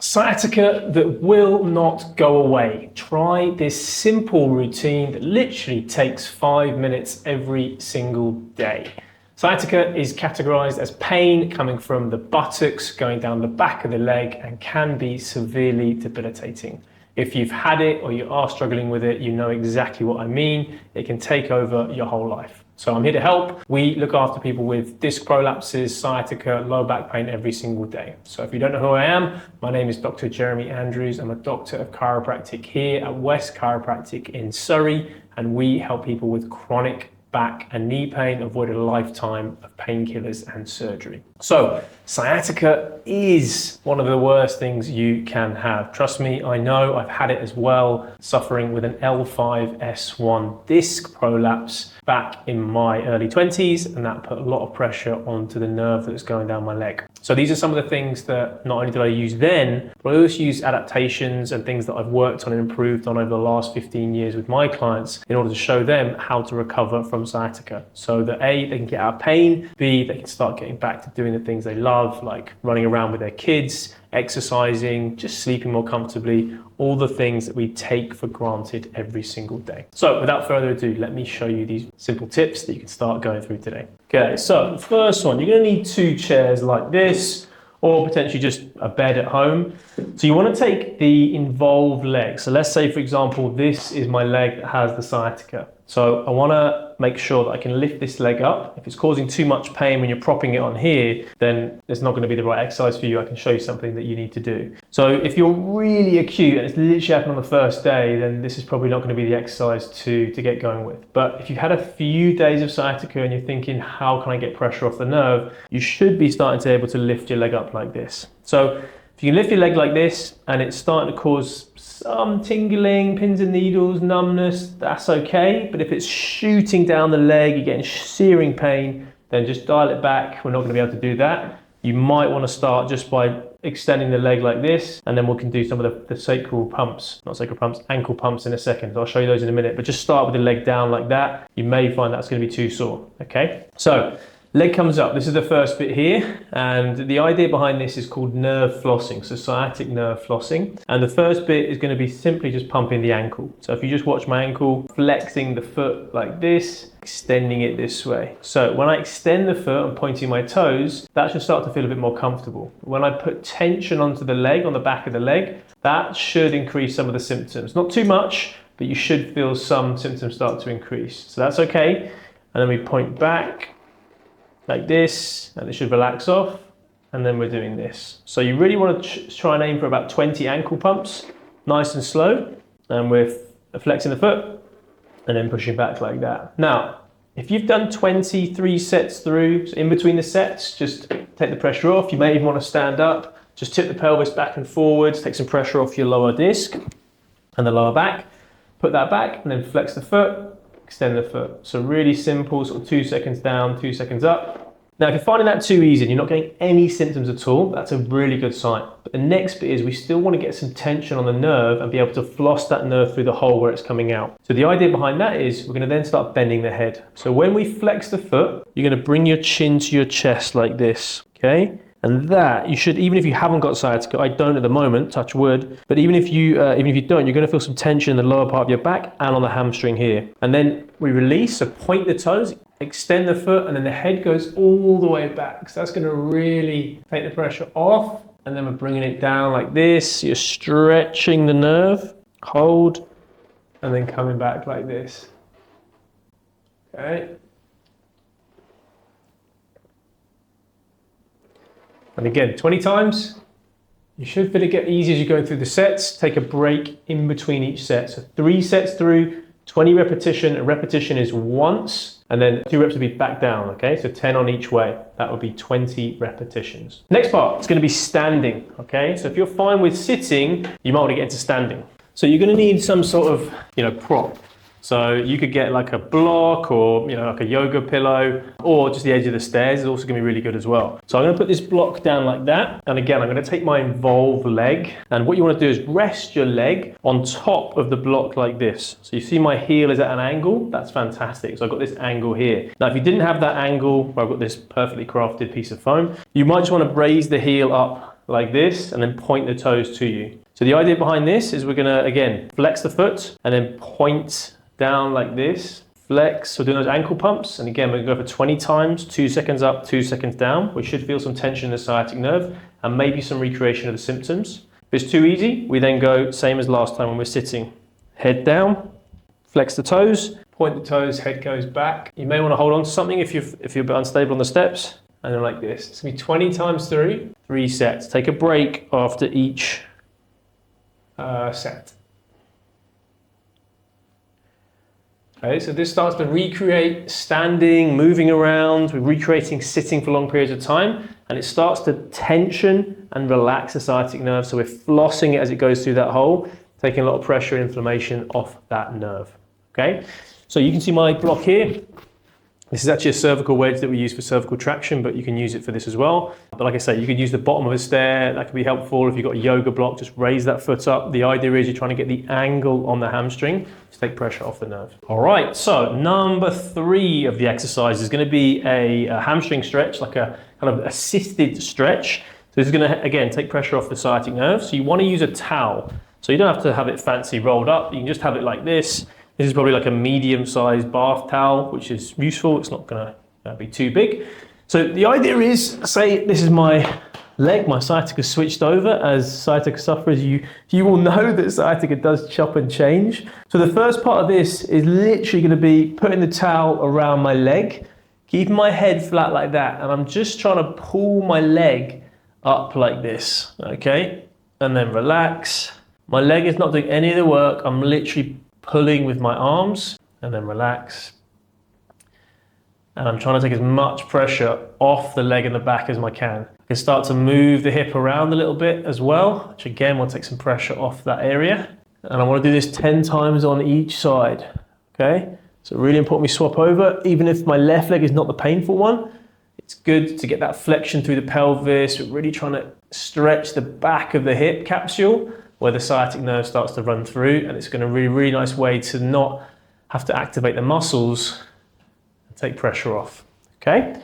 Sciatica that will not go away. Try this simple routine that literally takes 5 minutes every single day. Sciatica is categorized as pain coming from the buttocks, going down the back of the leg, and can be severely debilitating. If you've had it or you are struggling with it, you know exactly what I mean. It can take over your whole life. So I'm here to help. We look after people with disc prolapses, sciatica, low back pain every single day. So if you don't know who I am, my name is Dr. Jeremy Andrews. I'm a doctor of chiropractic here at West Chiropractic in Surrey, and we help people with chronic back and knee pain avoid a lifetime of painkillers and surgery. So sciatica is one of the worst things you can have. Trust me, I know, I've had it as well, suffering with an L5-S1 disc prolapse back in my early 20s, and that put a lot of pressure onto the nerve that's going down my leg. So these are some of the things that not only did I use then, but I also use adaptations and things that I've worked on and improved on over the last 15 years with my clients in order to show them how to recover from sciatica. So that A, they can get out of pain, B, they can start getting back to doing the things they love, like running around with their kids, exercising, just sleeping more comfortably, all the things that we take for granted every single day. So without further ado, let me show you these simple tips that you can start going through today. Okay, so the first one, you're gonna need 2 chairs like this, or potentially just a bed at home. So you want to take the involved leg. So let's say, for example, this is my leg that has the sciatica. So I want to make sure that I can lift this leg up. If it's causing too much pain when you're propping it on here, then it's not going to be the right exercise for you. I can show you something that you need to do. So if you're really acute and it's literally happened on the first day, then this is probably not going to be the exercise to get going with. But if you've had a few days of sciatica and you're thinking, how can I get pressure off the nerve? You should be starting to be able to lift your leg up like this. So if you can lift your leg like this and it's starting to cause some tingling, pins and needles, numbness, that's okay. But if it's shooting down the leg, you're getting searing pain, then just dial it back. We're not going to be able to do that. You might want to start just by extending the leg like this, and then we can do some of the sacral pumps, not sacral pumps, ankle pumps in a second. I'll show you those in a minute, but just start with the leg down like that. You may find that's going to be too sore, okay? So leg comes up. This is the first bit here, and the idea behind this is called nerve flossing, so sciatic nerve flossing. And the first bit is going to be simply just pumping the ankle. So if you just watch my ankle, flexing the foot like this, extending it this way. So when I extend the foot and pointing my toes, that should start to feel a bit more comfortable. When I put tension onto the leg, on the back of the leg, that should increase some of the symptoms. Not too much, but you should feel some symptoms start to increase. So that's okay. And then we point back like this, and it should relax off, and then we're doing this. So you really want to try and aim for about 20 ankle pumps, nice and slow, and we're flexing the foot, and then pushing back like that. Now, if you've done 23 sets through, so in between the sets, just take the pressure off. You may even want to stand up, just tip the pelvis back and forwards, take some pressure off your lower disc and the lower back, put that back, and then flex the foot, extend the foot. So really simple, sort of 2 seconds down, 2 seconds up. Now, if you're finding that too easy and you're not getting any symptoms at all, that's a really good sign. But the next bit is we still want to get some tension on the nerve and be able to floss that nerve through the hole where it's coming out. So the idea behind that is we're going to then start bending the head. So when we flex the foot, you're going to bring your chin to your chest like this, okay? And that you should, even if you haven't got sciatica, I don't at the moment, touch wood, but even if you don't, you're going to feel some tension in the lower part of your back and on the hamstring here. And then we release, so point the toes, extend the foot, and then the head goes all the way back. So that's going to really take the pressure off. And then we're bringing it down like this. You're stretching the nerve, hold, and then coming back like this. Okay. And again, 20 times. You should feel it get easier as you go through the sets. Take a break in between each set. So 3 sets through, 20 repetition. A repetition is once, and then 2 reps would be back down, okay? So 10 on each way. That would be 20 repetitions. Next part is gonna be standing, okay? So if you're fine with sitting, you might want to get into standing. So you're gonna need some sort of, prop. So you could get like a block or, like a yoga pillow, or just the edge of the stairs is also gonna be really good as well. So I'm gonna put this block down like that. And again, I'm gonna take my involved leg. And what you wanna do is rest your leg on top of the block like this. So you see my heel is at an angle, that's fantastic. So I've got this angle here. Now, if you didn't have that angle, where I've got this perfectly crafted piece of foam, you might just wanna raise the heel up like this, and then point the toes to you. So the idea behind this is we're gonna, again, flex the foot and then point down like this, flex. So doing those ankle pumps. And again, we're gonna go for 20 times, 2 seconds up, 2 seconds down. We should feel some tension in the sciatic nerve and maybe some recreation of the symptoms. If it's too easy, we then go same as last time when we're sitting. Head down, flex the toes, point the toes, head goes back. You may wanna hold on to something if you're a bit unstable on the steps. And then like this. It's gonna be 20 times through, 3 sets. Take a break after each set. Okay, so this starts to recreate standing, moving around. We're recreating sitting for long periods of time, and it starts to tension and relax the sciatic nerve. So we're flossing it as it goes through that hole, taking a lot of pressure and inflammation off that nerve. Okay, so you can see my block here. This is actually a cervical wedge that we use for cervical traction, but you can use it for this as well. But like I say, you could use the bottom of a stair. That could be helpful. If you've got a yoga block, just raise that foot up. The idea is you're trying to get the angle on the hamstring to take pressure off the nerve. All right, so number 3 of the exercise is going to be a hamstring stretch, like a kind of assisted stretch. So this is going to, again, take pressure off the sciatic nerve. So you want to use a towel. So you don't have to have it fancy rolled up. You can just have it like this. This is probably like a medium-sized bath towel, which is useful. It's not going to be too big. So the idea is, say this is my leg, my sciatica switched over. As sciatica sufferers, you will know that sciatica does chop and change. So the first part of this is literally going to be putting the towel around my leg, keeping my head flat like that, and I'm just trying to pull my leg up like this, okay? And then relax. My leg is not doing any of the work. I'm literally pulling with my arms, and then relax. And I'm trying to take as much pressure off the leg and the back as I can. I can start to move the hip around a little bit as well, which again will take some pressure off that area. And I want to do this 10 times on each side, okay? So really important we swap over. Even if my left leg is not the painful one, it's good to get that flexion through the pelvis. We're really trying to stretch the back of the hip capsule where the sciatic nerve starts to run through, and it's going to be a really nice way to not have to activate the muscles and take pressure off, okay?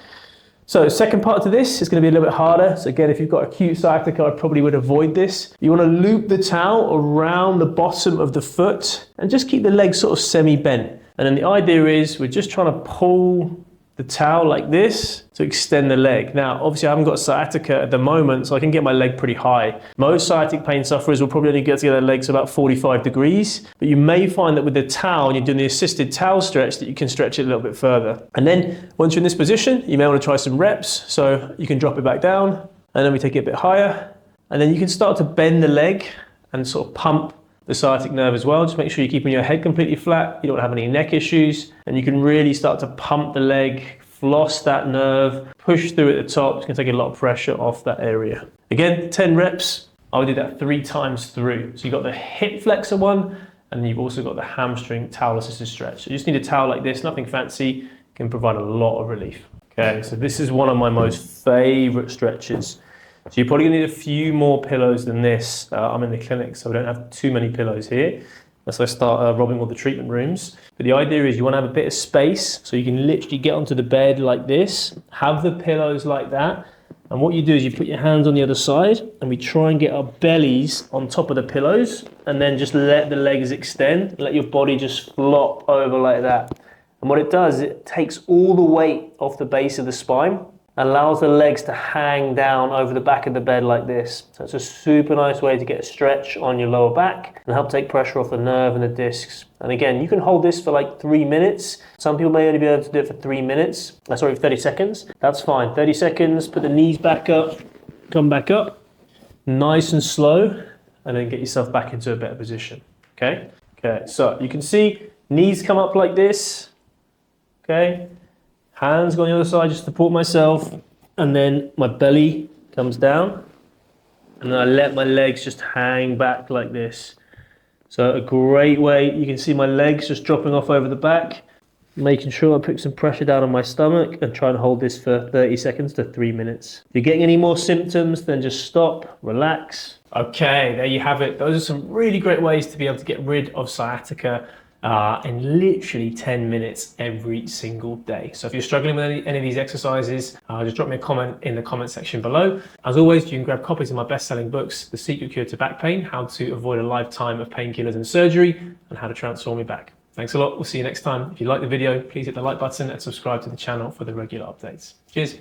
So second part to this is going to be a little bit harder. So again, if you've got acute sciatica, I probably would avoid this. You want to loop the towel around the bottom of the foot and just keep the leg sort of semi-bent. And then the idea is we're just trying to pull the towel like this to extend the leg. Now, obviously I haven't got sciatica at the moment, so I can get my leg pretty high. Most sciatic pain sufferers will probably only get to their legs about 45 degrees, but you may find that with the towel, and you're doing the assisted towel stretch, that you can stretch it a little bit further. And then once you're in this position, you may want to try some reps. So you can drop it back down, and then we take it a bit higher, and then you can start to bend the leg and sort of pump the sciatic nerve as well. Just make sure you're keeping your head completely flat. You don't have any neck issues, and you can really start to pump the leg, floss that nerve, push through at the top. It's going to take a lot of pressure off that area. Again, 10 reps. I'll do that 3 times through. So you've got the hip flexor one, and then you've also got the hamstring towel assisted stretch. So you just need a towel like this, nothing fancy, can provide a lot of relief. Okay, so this is one of my most favorite stretches. So you're probably gonna need a few more pillows than this. I'm in the clinic, so we don't have too many pillows here. As I start robbing all the treatment rooms. But the idea is you wanna have a bit of space, so you can literally get onto the bed like this, have the pillows like that, and what you do is you put your hands on the other side, and we try and get our bellies on top of the pillows, and then just let the legs extend, let your body just flop over like that. And what it does, it takes all the weight off the base of the spine, allows the legs to hang down over the back of the bed like this. So it's a super nice way to get a stretch on your lower back and help take pressure off the nerve and the discs. And again, you can hold this for like 3 minutes. Some people may only be able to do it for 3 minutes. Sorry, 30 seconds. That's fine. 30 seconds, put the knees back up, come back up, nice and slow, and then get yourself back into a better position, okay? Okay, so you can see knees come up like this, okay? Hands go on the other side, just support myself, and then my belly comes down, and then I let my legs just hang back like this. So a great way, you can see my legs just dropping off over the back, making sure I put some pressure down on my stomach and try and hold this for 30 seconds to 3 minutes. If you're getting any more symptoms, then just stop, relax. Okay, there you have it. Those are some really great ways to be able to get rid of sciatica. in literally 10 minutes every single day. So if you're struggling with any of these exercises, just drop me a comment in the comment section below. As always, you can grab copies of my best-selling books, The Secret Cure to Back Pain, How to Avoid a Lifetime of Painkillers and Surgery, and How to Transform Your Back. Thanks a lot. We'll see you next time. If you like the video, please hit the like button and subscribe to the channel for the regular updates. Cheers.